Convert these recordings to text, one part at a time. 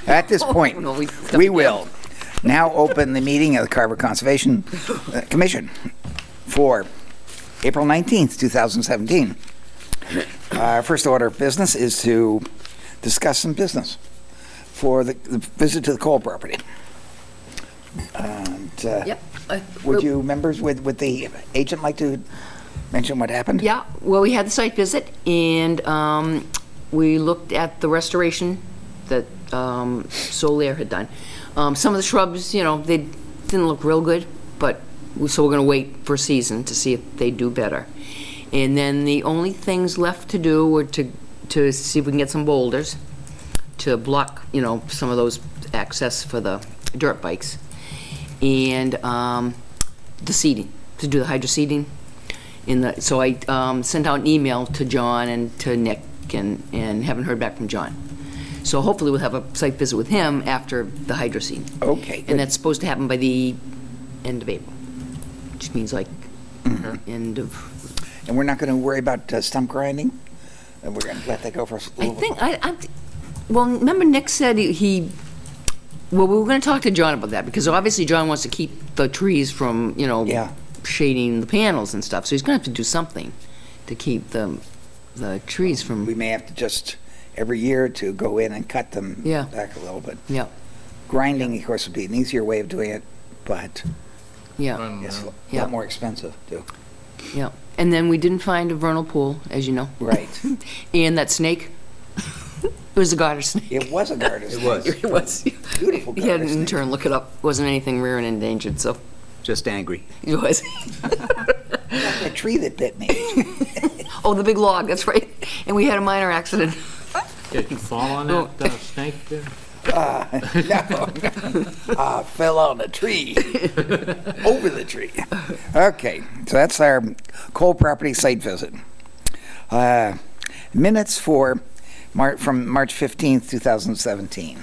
At this point, No, we will now open the meeting of the Carver Conservation Commission for April 19th, 2017. Our first order of business is to discuss some business for the visit to the coal property. And, Yep. would you, members, would the agent like to mention what happened? Yeah, well, we had the site visit, and we looked at the restoration that Solaire had done. Some of the shrubs, they didn't look real good, but, so we're going to wait for a season to see if they do better. And then the only things left to do were to see if we can get some boulders to block, some of those access for the dirt bikes. And the seeding, to do the hydro seeding. So I sent out an email to John and to Nick and haven't heard back from John. So hopefully we'll have a site visit with him after the hydro seeding. Okay. Good. And that's supposed to happen by the end of April, which means like end of... And we're not going to worry about stump grinding? And we're going to let that go for a little bit? Well, remember Nick said well, we were going to talk to John about that, because obviously John wants to keep the trees from, shading the panels and stuff, so he's going to have to do something to keep the trees from... We may have to just, every year, to go in and cut them back a little bit. Yeah. Grinding, of course, would be an easier way of doing it, but Yeah, it's a lot more expensive, too. yeah. And then we didn't find a vernal pool, as you know. Right. And that snake, it was a garter snake. It was a garter snake. It was. It was. Beautiful He had garter an snake. intern look it up. Wasn't anything rare and endangered, so Just angry. it was. The tree that bit me. Oh, the big log, that's right. And we had a minor accident. Did you fall on that snake there? No. Fell on a tree. Over the tree. Okay, so that's our coal property site visit. Minutes for from March 15th, 2017.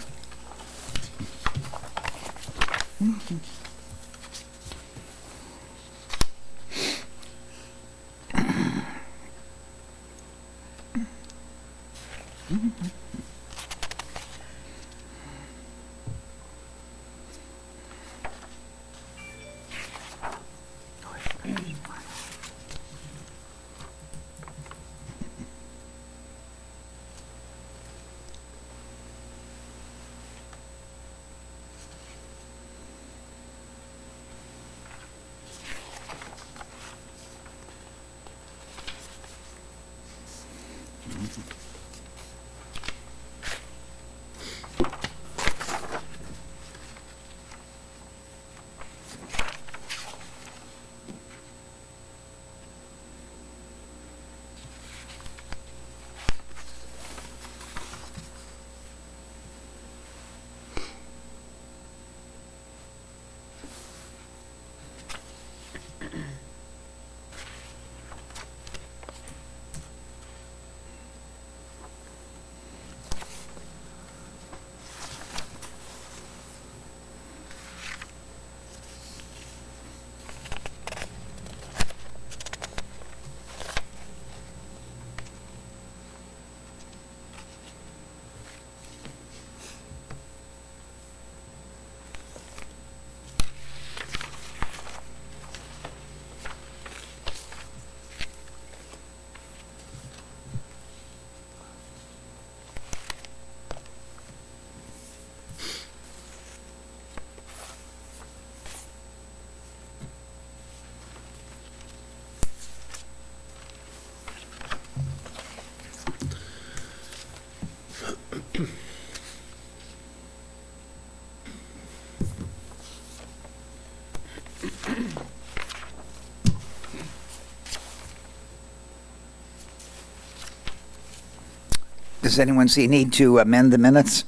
Does anyone see a need to amend the minutes?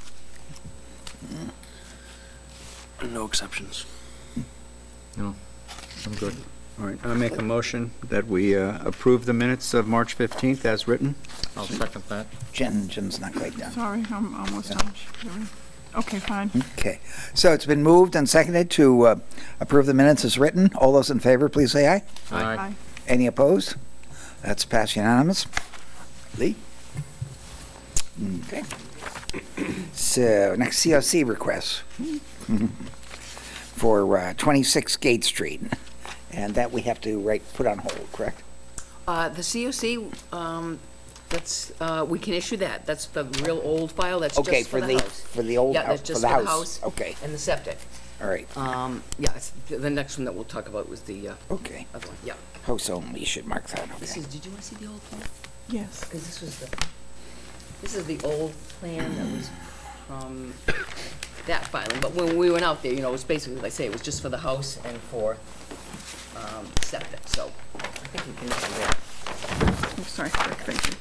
No exceptions. No, I'm good. All right, I make a motion that we approve the minutes of March 15th as written. I'll second that. Jen's not quite done. Sorry, I'm almost done. Okay, fine. Okay, so it's been moved and seconded to approve the minutes as written. All those in favor, please say aye. Aye. Any opposed? That's passed unanimous. Lee? Okay. So, next COC request for 26 Gate Street. And that we have to put on hold, correct? The COC, we can issue that. That's the real old file. That's Okay, just for the house. for the old Yeah, house, that's for just the for the house. house. Okay, And the septic. all right, Yeah, the next one that we'll talk about was the okay. other one, yeah. House only, you should mark that, This okay. is, did you want to see the old plan? Yes. Because this is the old plan that was from that filing. But when we went out there, it was basically, like I say, it was just for the house and for septic. So I think we can issue that. Oh, sorry, Rick, thank you.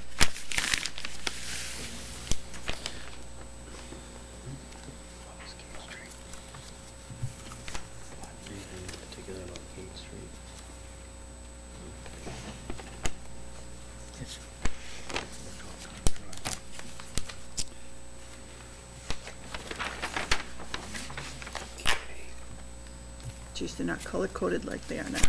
Geez, they're not color-coded like they are now.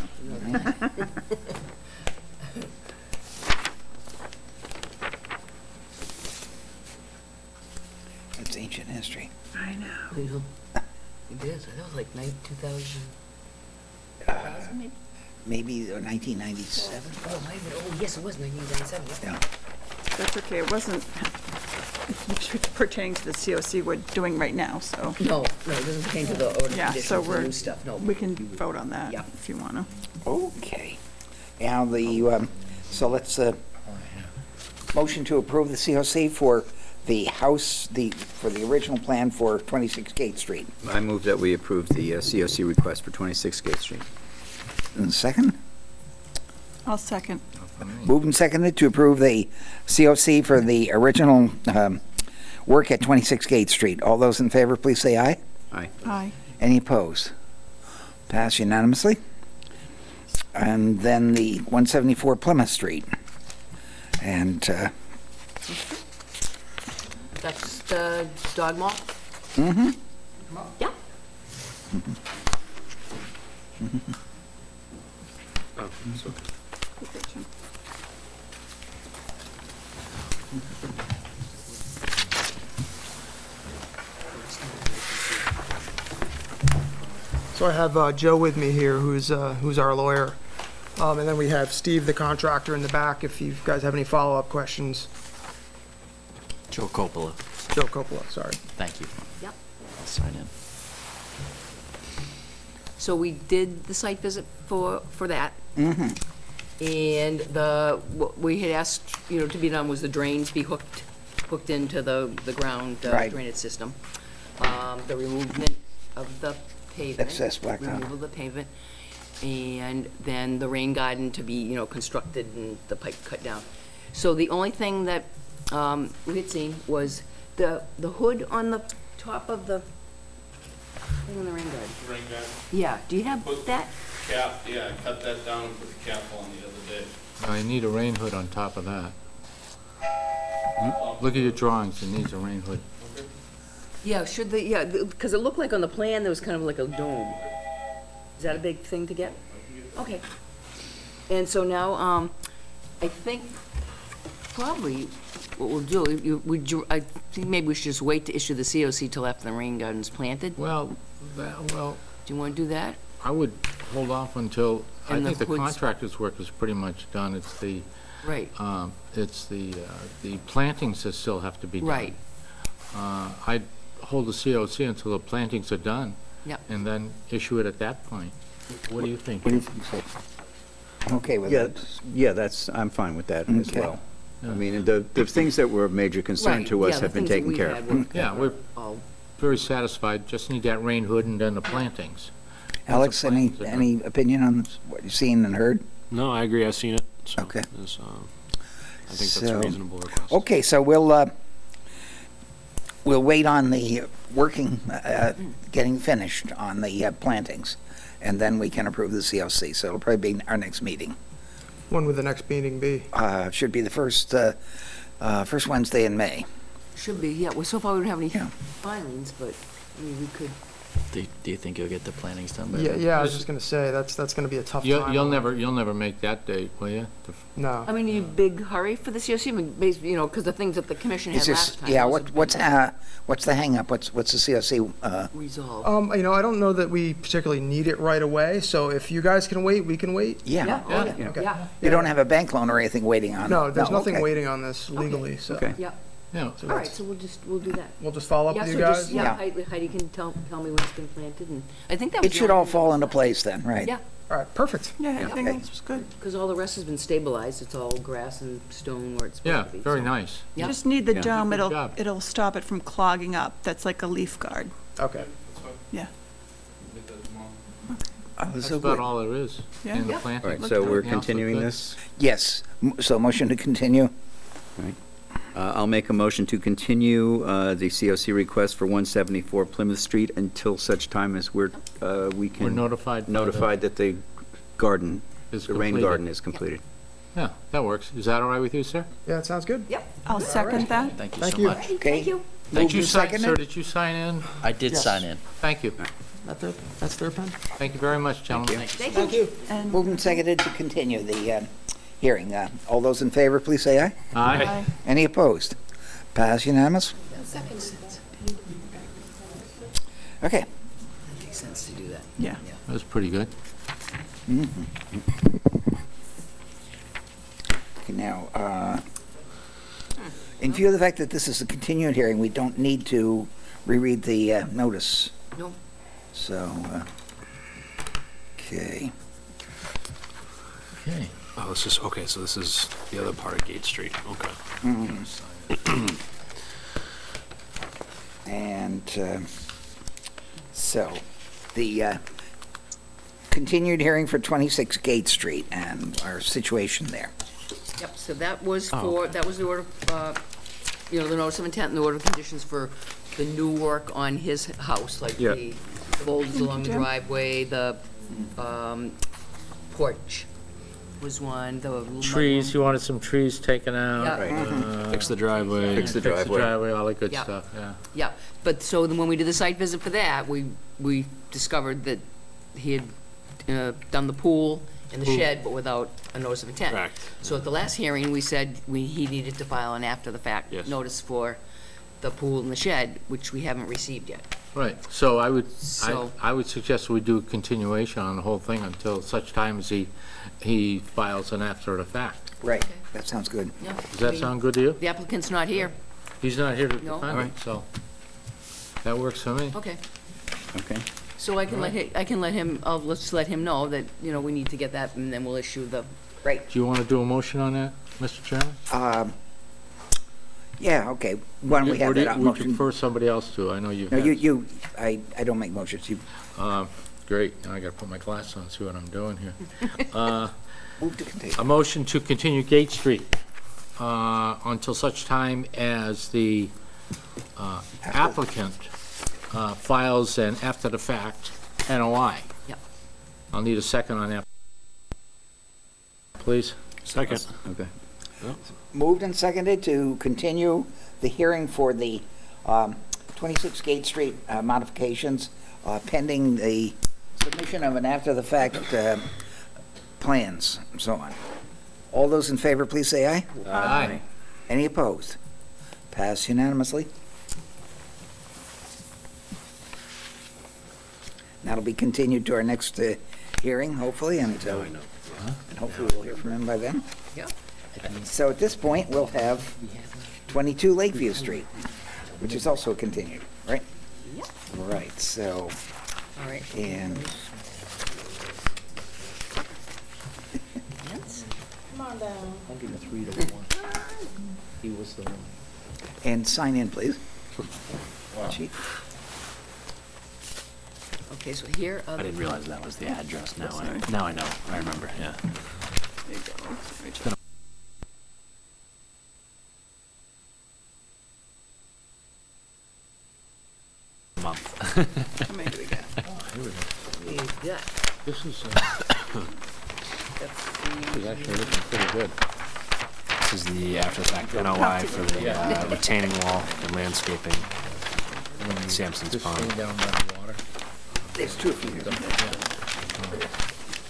It's ancient history. I know. You know, it is. That was like 2000. Maybe? Maybe 1997? Oh, yes, it was 1997. Yeah. That's okay, it wasn't pertaining to the COC we're doing right now, so. No, it doesn't pertain to the order Yeah, so conditions, the we're, new stuff, no. we can vote on that Yeah. if you want to. Okay. Now so let's, motion to approve the COC for the house, for the original plan for 26 Gate Street. I move that we approve the COC request for 26 Gate Street. And second? I'll second. Moved and seconded to approve the COC for the original work at 26 Gate Street. All those in favor, please say aye. Aye. Aye. Any opposed? Passed unanimously. And then the 174 Plymouth Street. And, That's the dog mall? mm-hmm. Yeah. So I have Joe with me here, who's our lawyer. And then we have Steve, the contractor, in the back, if you guys have any follow-up questions. Joe Coppola, Joe Coppola, sorry. thank you. Yep. I'll sign in. So we did the site visit for that. Mm-hmm. And what we had asked, to be done was the drains be hooked into the ground Right. drainage system. The removal of the pavement. Excess blacktop. Removal of the pavement. And then the rain garden to be, constructed and the pipe cut down. So the only thing that we had seen was the hood on the top of the thing on the rain garden. Rain guard. Yeah, do you have Put- that? Cap, yeah, I cut that down and put the cap on the other day. Now, you need a rain hood on top of that. Look at your drawings, it needs a rain hood. Yeah, because it looked like on the plan there was kind of like a dome. Is that a big thing to get? Okay. And so now, I think probably what we'll do, I think maybe we should just wait to issue the COC till after the rain garden's planted. Well, Do you want to do that? I would hold off until, I And the think the hoods- contractor's work is pretty much done. Right, It's the plantings that still have to be done. right. I'd hold the COC until the plantings are done. Yep. And then issue it at that point. What do you think? What do you think, sir? Okay with Yeah, that? I'm fine with that as Okay. well. I mean, the things that were of major concern Right, to yeah, us the have been things that taken we care had of. were Yeah, we're all- very satisfied, just need that rain hood and then the plantings. Alex, That's a any, plan. any opinion on what you've seen and heard? No, I agree. I've seen it. So Okay. it's, I think that's So- a reasonable request. Okay, so we'll wait on the working, getting finished on the plantings, and then we can approve the COC. So it'll probably be our next meeting. When would the next meeting be? Should be the first Wednesday in May. Should be, yeah. Well, so far we don't have any Yeah. filings, but, I mean, we could Do you think you'll get the plantings done by Yeah, then? yeah, I was just gonna say, that's gonna be a tough time. You'll never make that date, will you? No. I mean, you big hurry for the COC, I mean, you know, because the things that the commission Is had this, last time. yeah, those have what's the hang up? What's the COC? been resolved. You know, I don't know that we particularly need it right away, so if you guys can wait, we can wait. Yeah. Oh, yeah. Okay. Yeah, You don't have a bank loan or anything waiting on? No, there's nothing okay. waiting on this legally, so. Okay. yeah. Yeah. So All right, that's- so we'll do that. We'll just follow up Yeah, with so you just, guys? yeah, Yeah. Heidi can tell me when it's been planted, and I think that was. It should all fall into place then, right? Yeah, All right, perfect. Yeah, everything Okay. else was good. because all the rest has been stabilized, it's all grass and stone where it's Yeah, supposed to be. very so- nice. Yeah. Just need the Yeah. dome, Good job. it'll stop it from clogging up. That's like a leaf guard. Okay. Yeah. Get that tomorrow. Oh, That's so about good. all there is Yeah. in the Yeah. All planting. right, so we're Yeah, continuing good. this? Yes, so motion to continue? I'll make a motion to continue the COC request for 174 Plymouth Street until such time as we We're can notified. notified that the garden, Is the rain completed. garden is completed. Yeah, that works. Is that all right with you, sir? Yeah, that sounds good. I'll second that. Thank you Thank so you. much. Okay. Thank you. Did Moved you and sign, seconded? sir, did you sign in? I did Yes. sign in. Thank you. That's their pen? Thank you very much, gentlemen. Thank you. And Moved and seconded to continue the hearing. All those in favor, please say aye. Aye. Any opposed? Pass unanimous? Okay. That makes sense to do that. yeah. That was pretty good. Okay, now, in view of the fact that this is a continued hearing, we don't need to reread the notice. No. So, okay. Okay. Oh, this is, okay, so this is the other part of Gate Street, okay. And so, the continued hearing for 26 Gate Street and our situation there. Yep, so that was Oh, for, that was the order, you know, the notice of intent and the order of conditions for the new work on his house, like Yeah. the boulders along the driveway, the porch was one, the little Trees, you wanted some trees taken out. Yeah. Fix the driveway. Fix the Fix the driveway. driveway, all that good Yeah. stuff, yeah. Yeah, but so then when we did the site visit for that, we discovered that he had done the pool and the shed, but without a notice of intent. Correct. So at the last hearing, we said he needed to file an after-the-fact Yes. notice for the pool and the shed, which we haven't received yet. Right, so I would So- suggest we do a continuation on the whole thing until such time as he files an after the fact. Right, that sounds good. Yeah, Does that sound good to you? The applicant's not here. He's not here to No. defend it, so that works for me. Okay. Okay. So I can let him, let's let him know that, you know, we need to get that, and then we'll issue the, Right. Do you want to do a motion on that, Mr. Chairman? Yeah, okay. Why don't we have that Would you motion? prefer somebody else to? I know you've No, had... I don't make motions. You Great, now I got to put my glasses on, see what I'm doing here. move to continue. A motion to continue Gate Street until such time as the applicant files an after-the-fact NOI. Yep. I'll need a second on that, please. Second. Okay. Moved and seconded to continue the hearing for the 26 Gate Street modifications pending the submission of an after-the-fact plans, and so on. All those in favor, please say aye. Aye. Any opposed? Passed unanimously. That'll be continued to our next hearing, hopefully, and hopefully we'll hear from him by then. yeah. So at this point, we'll have 22 Lakeview Street, which is also continued, right? Yep. Right, so, All right. and Yes. He was the one. and sign in, please. Chief. Okay, so here are the... I didn't realize that was the address. Now I know. I remember, yeah. There you go. Month. How many do we get? Yeah, This is that's actually looking pretty good. This is the after-fact NOI for the retaining wall and landscaping. Sampson's This Pond. thing down by the water. There's two of you.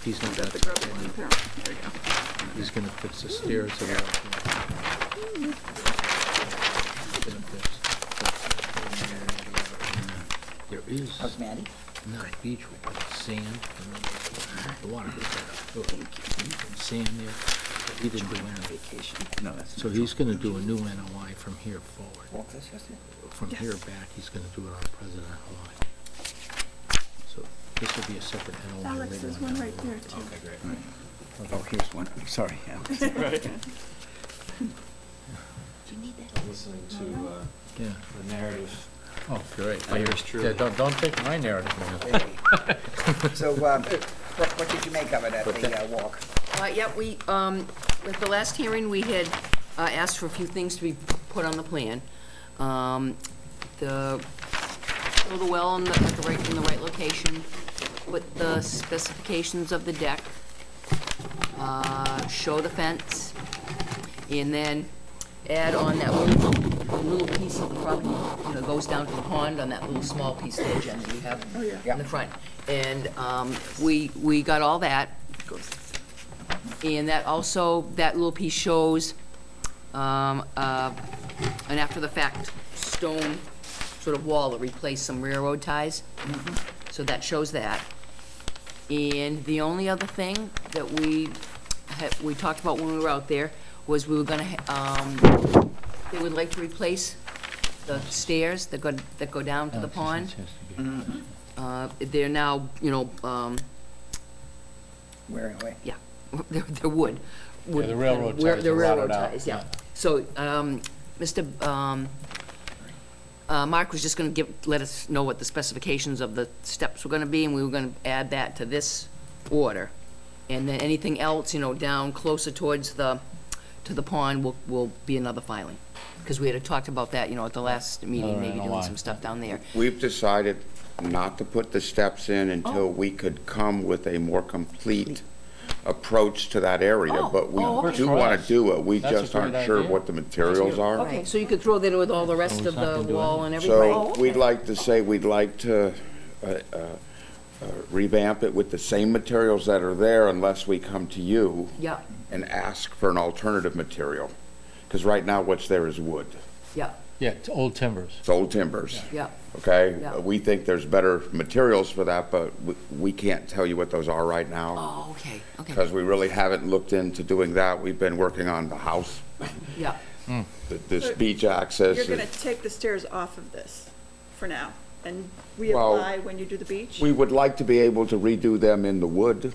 He's gonna, The grubby one, there you go. he's gonna fix the stairs and everything. There is How's Maddie? not beach with but sand, and the water goes right up. Sand there, but he didn't do any vacation. No, that's. So he's gonna do a new NOI from here forward. Walk this yesterday? From Yes. here back, he's gonna do it on President Hawaii. So this will be a separate NOI. Alex, later there's on one down right the road. there, too. Okay, great. Oh, here's one. Sorry. Listening to Yeah. the narrative. Oh, great. Yours truly. Yeah, don't take my narrative, man. So, what did you make of it at the walk? Yeah, we, at the last hearing, we had asked for a few things to be put on the plan. Fill the well in the right location, put the specifications of the deck, show the fence, and then add on that little piece of the property, you know, goes down to the pond on that little small piece there, Jen, that you have Oh, yeah. in the front. And we got all that. And that also, that little piece shows an after-the-fact stone sort of wall that replaced some railroad ties. So that shows that. And the only other thing that we talked about when we were out there was we were gonna, they would like to replace the stairs that go down to the pond. They're now, you know, Wearing away. yeah, they're wood. Yeah, the railroad They're ties are railroad rotted out, ties, yeah. yeah. So, Mr. Mark was just gonna let us know what the specifications of the steps were gonna be, and we were gonna add that to this order. And then anything else, you know, down closer towards to the pond will be another filing. Because we had talked about that, you know, at the last meeting, Another maybe doing NOI. some stuff down there. We've decided not to put the steps in until we could come with a more complete approach to that area, Oh, but we oh, okay. do For want us. to do it. We That's a just aren't great sure idea. what the materials are. Okay, so you could throw that in with all the rest So of he's not the gonna do wall and everything? Oh, So we'd okay. like to say we'd like to revamp it with the same materials that are there unless we come to you Yeah, and ask for an alternative material. Because right now what's there is wood. yeah, Yeah, it's old timbers. It's old timbers. yeah. Okay? Yeah. We think there's better materials for that, but we can't tell you what those are right now. Oh, okay, okay, Because we really haven't looked into doing that. We've been working on the house, yeah. this beach access. You're gonna take the stairs off of this for now and Well, reapply when you do the beach? We would like to be able to redo them in the wood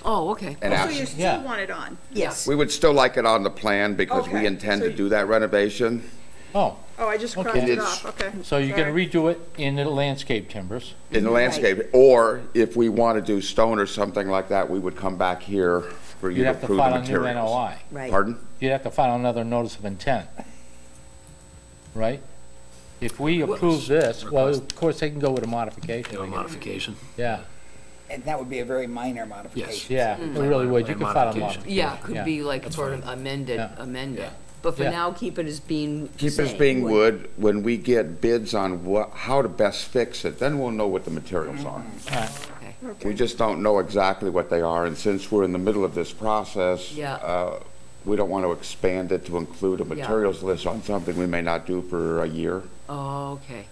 Oh, okay. and So ask. you still Yeah. want it on? Yes. We would still like it on the plan because we Okay, intend so to do that renovation. Oh, Oh, I just Okay. crossed it It's- off, okay. so you're gonna Sorry. redo it in the landscape timbers? In the landscape, or if we want to do stone or something like that, we would come back here for you You'd to have to approve the file a new materials. NOI. Right. Pardon? You'd have to file another notice of intent, right? If we approve this, well, of course, they can go with a modification. Do a modification. Yeah, And that would be a very minor modification. yeah, it really would. You could file a modification. Yeah, could Yeah. be like sort of amended. Yeah. But for Yeah. now, keep it as being the Keep us same. being wood. When we get bids on how to best fix it, then we'll know what the materials are. All right. Okay. We just don't know exactly what they are, and since we're in the middle of this process, Yeah. we don't want to expand it to include a materials list on something we may not do for a year. Oh, okay,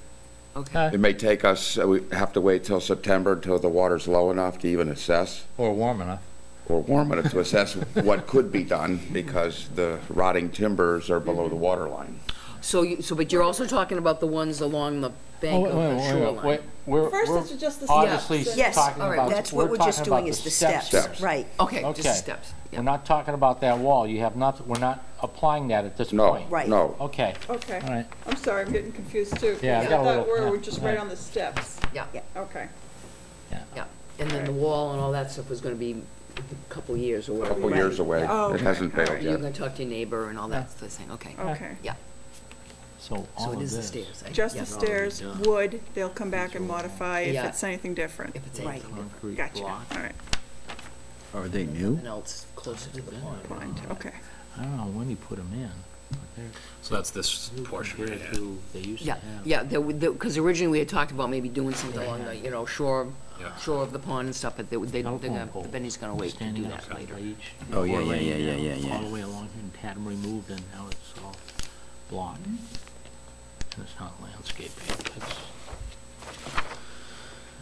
okay. Okay. It may take us, we have to wait till September until the water's low enough to even assess, Or warm enough. or warm enough to assess what could be done, because the rotting timbers are below the water line. But you're also talking about the ones along the bank of the shoreline? First, it's just the Obviously, steps. Yes, talking all right, about, That's what we're we're just talking about doing the is the steps. steps. Right. Okay, just the Okay. steps. We're Yeah. not talking about that wall. You have not, we're not applying that at this No, point. Right. no. Okay, Okay. all right. I'm sorry, I'm getting confused too. Yeah, I I got a thought little- we're yeah, just right. right on the steps. Yeah, Okay. yeah. And then the wall and all that stuff was gonna be a couple years or A whatever. couple years away. Oh, It okay. hasn't All failed right. You're yet. gonna talk to your neighbor and all that sort of thing, okay. Okay. Yeah, So so all it of is the this. stairs. Just Yeah. the stairs, wood, they'll come back and modify if Yeah. it's anything different. If it's Right. anything different. Concrete Gotcha, all block. right, Are they new? Nothing else closer to the pond. fine, okay. I don't know when he put them in. So that's this portion right Compared here. to, they used to Yeah, have. yeah, because originally we had talked about maybe doing something along the, shore, Yeah. shore of the pond and stuff, but Telephone poles Benny's gonna wait to do standing that outside later. by each. Oh, yeah, or yeah, laying yeah, down yeah, yeah, All yeah. the way along and had them removed, and now it's all blocked. And it's not landscaping,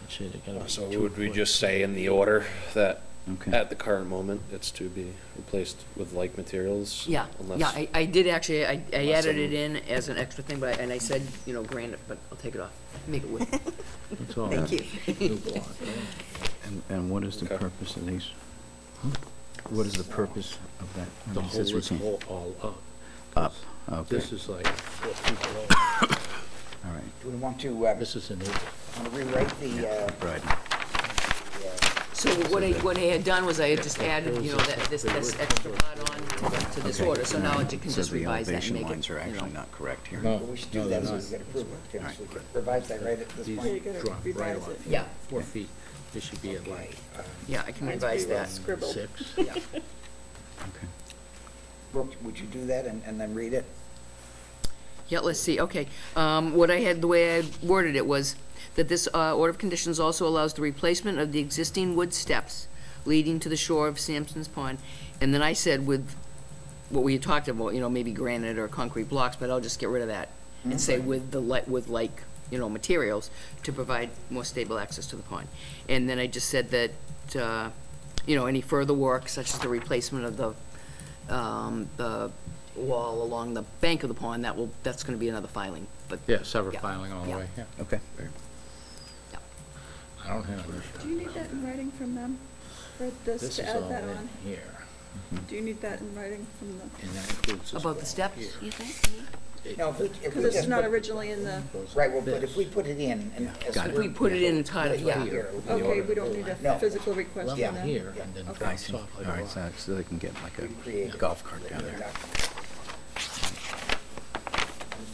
I'd say they gotta be So 2 would we foot. just say in the order that Okay. at the current moment, it's to be replaced with like materials? Yeah, unless- yeah, I did actually, I Unless added it some- in as an extra thing, and I said, granite, but I'll take it off, make it wood. It's all Thank you. new block, right? And what is the Okay. purpose of these? What is the purpose of that? The It says whole is retain- all up. Up, okay, This is like 4 feet below. all right, Do we want to This is a new, rewrite the, right. So what I had done was I had just added, this extra part on to this Okay. order, so now I can Says just the revise that and elevation make it, lines are actually not correct here. No, we should do no, that they're so we not. can approve it. Okay, so we can revise that right at this these you point. gotta drop right revise off. it. Yeah. 4 feet. They should be at like Yeah, I can Mine's revise pretty well that. scribbled. 6. Yeah. Okay. Brooke, would you do that and then read it? Yeah, let's see, okay. What I had, the way I worded it was that this order of conditions also allows the replacement of the existing wood steps leading to the shore of Sampson's Pond. And then I said with what we had talked about, maybe granite or concrete blocks, but I'll just get rid of that and say with materials to provide more stable access to the pond. And then I just said that, any further work such as the replacement of the wall along the bank of the pond, that's gonna be another filing, but. Yeah, separate Yeah. filing all the Yeah. way, yeah. Okay. I don't have an issue. Do you need that in writing from them, for this This to is add all that in on? here, Do you need that in writing from the, and that includes this About the wall steps, here. you think? No, if we because it's just not put- originally in the, Right, well, but if we put it in and. as Got If it. we put it in and tie it, yeah. Here. okay, we don't need No. a physical request Level from Yeah. them? here, and then Okay. I drops see. off All like right, a rock. so they can get like Create a golf cart down there.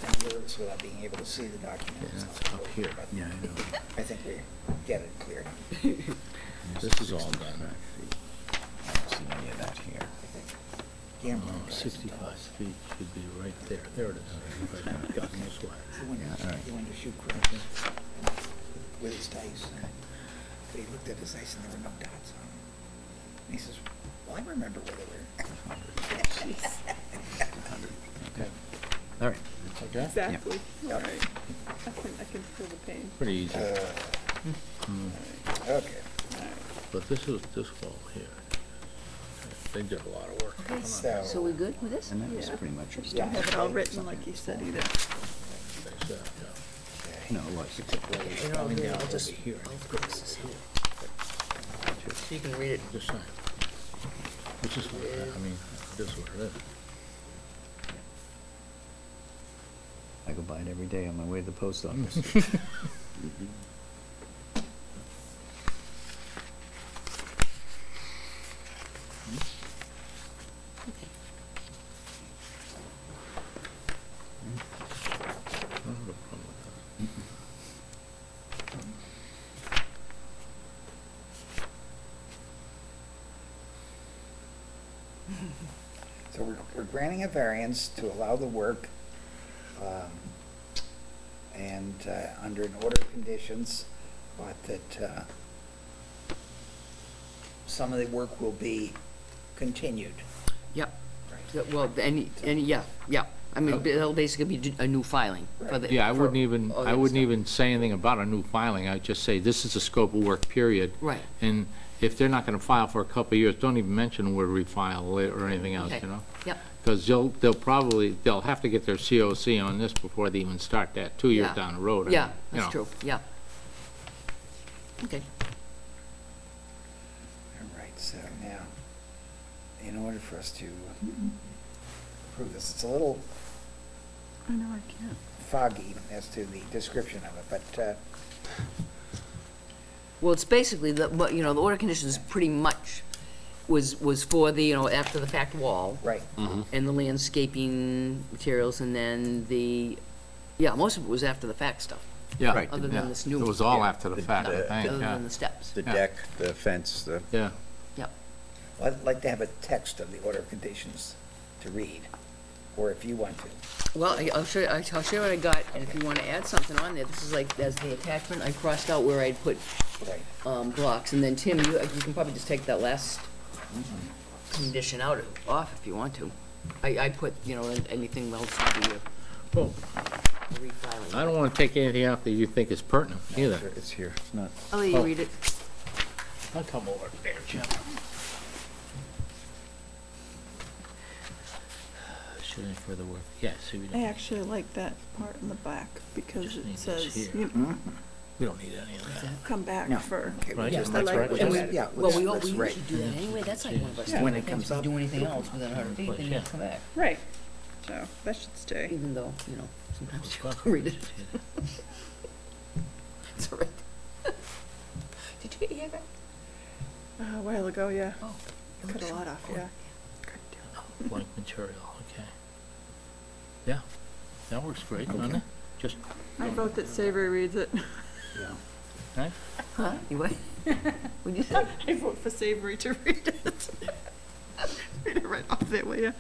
I'm nervous without being able to see the document. Yeah, it's up here. But Yeah, I know. I think we get it cleared. This is all done. I don't see any of that here. Cameron, 65 feet should be right there. There it is. If I had gotten this way. He went to shoot crap with his dice. But he looked at his dice and there were no dots on them. And he says, well, I remember where they were. Okay. All right. Okay? Exactly, all right. I can feel the pain. Pretty easy. Okay. But this is this wall here. They did a lot of work. Okay, So- so we good with this? And that was Yeah. pretty much it. Don't have it all written like you said either. They said, No, it was. coming down over here. So you can read it. This side. Which is what, I mean, this is what it is. I go by it every day on my way to the post office. I don't have a problem with that. So we're granting a variance to allow the work, and under an order of conditions, but that some of the work will be continued. Yep. Yeah, well, yeah. I mean, it'll basically be a new filing for the. Yeah, I for wouldn't even, all the I other wouldn't stuff. even say anything about a new filing. I'd just say, this is a scope of work, period. Right. And if they're not gonna file for a couple of years, don't even mention we'll refile it or anything else, Okay. you know? Yep. Because they'll have to get their COC on this before they even start that 2 years Yeah. down the road. I Yeah, mean, you that's know. true, yeah. Okay. All right, so now, in order for us to approve this, it's a little I know, I can't. foggy as to the description of it, but Well, it's basically, the order of conditions pretty much was for the, after the fact wall. right. And the landscaping materials, and then most of it was after the fact stuff, Yeah. Right. other Yeah. than this new. It was all Yeah. after the fact, I Other think, yeah. than the steps. The Yeah. deck, the fence, the, Yeah. Yep. Well, I'd like to have a text of the order of conditions to read. or if you want to. Well, I'll show you what I got, and if you want to add something on there, this is like, as the attachment, I crossed out where I'd put blocks, and then Tim, you can probably just take that last condition off if you want to. I put, anything else would be Well, a refiling. I don't want to take anything out that you think is pertinent either. It's here, it's not. I'll let you read it. I'll come over there, Jim. Should any further work? Yeah, see, we I don't, actually like that part in the back because Just it need this says, here. you we don't need any of that. come back No. for. Okay, Right, just- I that's like right. what And you we, said. Yeah, well, we let's usually write. do that anyway, that's like one of our Yeah. things. When If it comes you up. do anything else within 100 feet, then you have to come back, Right, so that should stay. even though, sometimes you don't read it. It's all right. Did you get your hair back? A while ago, yeah. Oh. Cut a lot off, yeah. Blank material, okay. Yeah, that works great, doesn't it? Just, I vote that Savory reads it. right? Huh? You what? What'd you say? I vote for Savory to read it. Read it right off there, will you?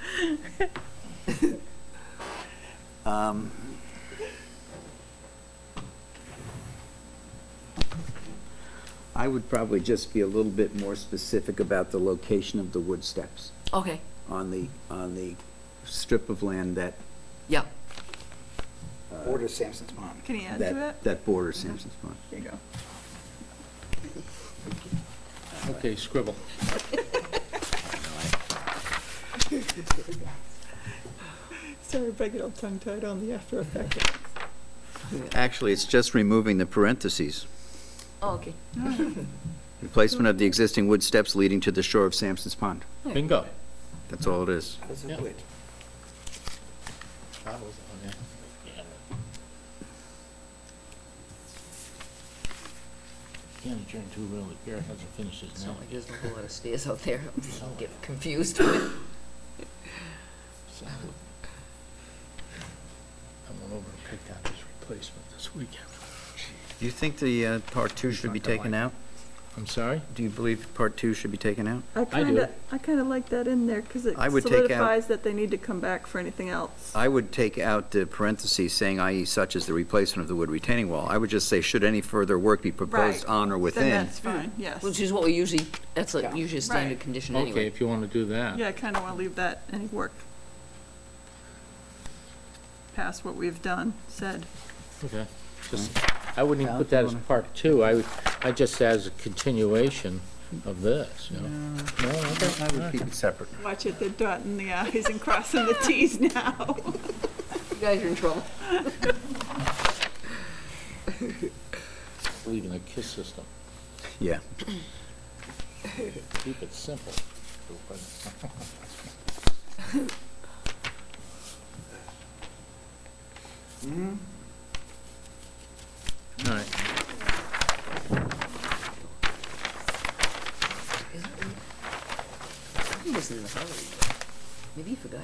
I would probably just be a little bit more specific about the location of the wood steps Okay, on the strip of land that, yeah. Border Sampson's Pond. Can you add to it? that borders Sampson's Pond. There you go. Okay, scribble. Sorry if I get all tongue-tied on the after effect. Actually, it's just removing the parentheses. Oh, okay. Replacement of the existing wood steps leading to the shore of Sampson's Pond. Bingo. That's all it is. How's it Yeah. wood? That was on there. Can't adjourn too early. Barrett hasn't finished his It's now. not like there's a whole lot of stairs out there. I'll get confused. So, I went over and picked out his replacement this weekend. Do you think the part two should be taken out? I'm sorry? Do you believe part two should be taken out? I kinda like that in there, cause it I would take out- solidifies that they need to come back for anything else. I would take out the parentheses saying i.e. such as the replacement of the wood retaining wall. I would just say, should any further work be proposed Right. on or Then within? that's fine, yes. Which is what we usually, that's like Yeah. usually a standard Right. condition Okay, anyway. if you want to do that. Yeah, I kinda wanna leave that any work past what we've done, said. Okay. Just, I wouldn't even put that as part two. I just as a continuation of this, No, okay. I would keep it separate. Watch it, they're dotting the i's and crossing the t's now. You guys are in trouble. Leaving a KISS system. Yeah. Keep it simple. All right. He wasn't in a hurry. Maybe he forgot.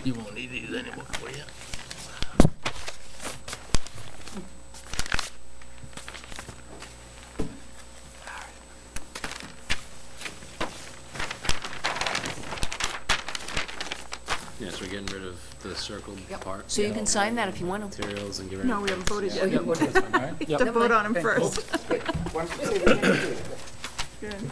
You won't need these anymore, will you? Yes, we're getting rid of the circled part. So you can sign that if you want to. Materials and get rid No, of. we haven't voted Oh, yet. yeah, You what is it? All right. have Yep. to vote on them first. Why don't you say the name? Good.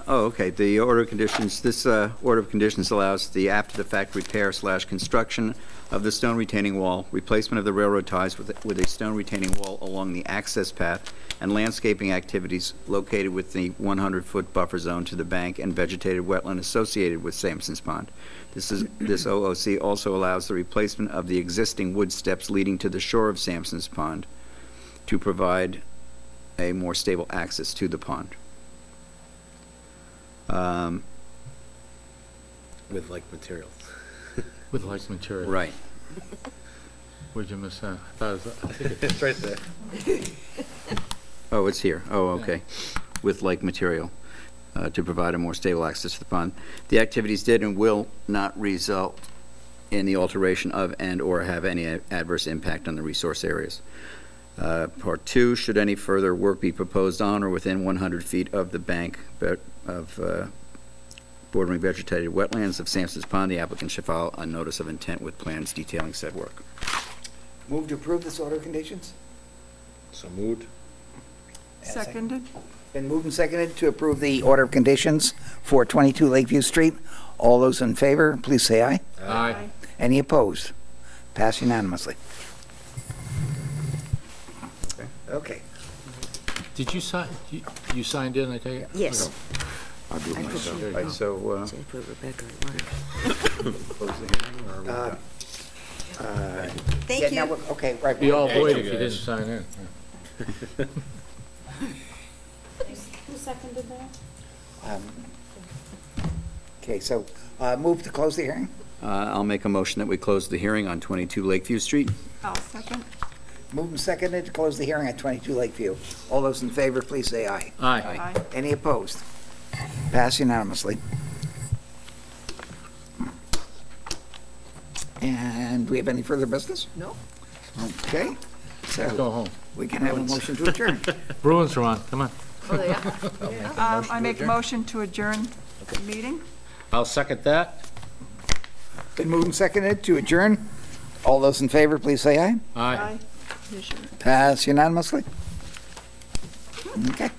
Okay, the order of conditions, this order of conditions allows the after-the-fact repair/construction of the stone retaining wall, replacement of the railroad ties with a stone retaining wall along the access path, and landscaping activities located within the 100-foot buffer zone to the bank and vegetated wetland associated with Sampson's Pond. This OOC also allows the replacement of the existing wood steps leading to the shore of Sampson's Pond to provide a more stable access to the pond. With like materials. With like material. Right. Where'd you miss that? I thought it was, I think It's right there. Oh, it's here. Oh, okay. With like material to provide a more stable access to the pond. The activities did and will not result in the alteration of and/or have any adverse impact on the resource areas. Part two, should any further work be proposed on or within 100 feet of the bank bordering vegetated wetlands of Sampson's Pond. The applicant should file a notice of intent with plans detailing said work. Move to approve this order of conditions? So moved. Seconded? Been moved and seconded to approve the order of conditions for 22 Lakeview Street. All those in favor, please say aye. Aye. Any opposed? Pass unanimously. Okay. Did you sign, you signed in, I take it? Yes. I'll do it myself. All right, so, close the hearing, or are we done? Thank you. Okay, right. Be all Thank void you, if you guys. didn't sign in. Who seconded that? Okay, so move to close the hearing? I'll make a motion that we close the hearing on 22 Lakeview Street. I'll second. Moved and seconded to close the hearing at 22 Lakeview. All those in favor, please say aye. Aye. Aye. Any opposed? Pass unanimously. And do we have any further business? No. Okay, Let's so go home. we can have a motion to adjourn. Bruins are on, come on. Oh, yeah. I make a motion to adjourn the meeting. I'll second that. Been moved and seconded to adjourn. All those in favor, please say aye. Aye. Here's your- Pass unanimously. Okay.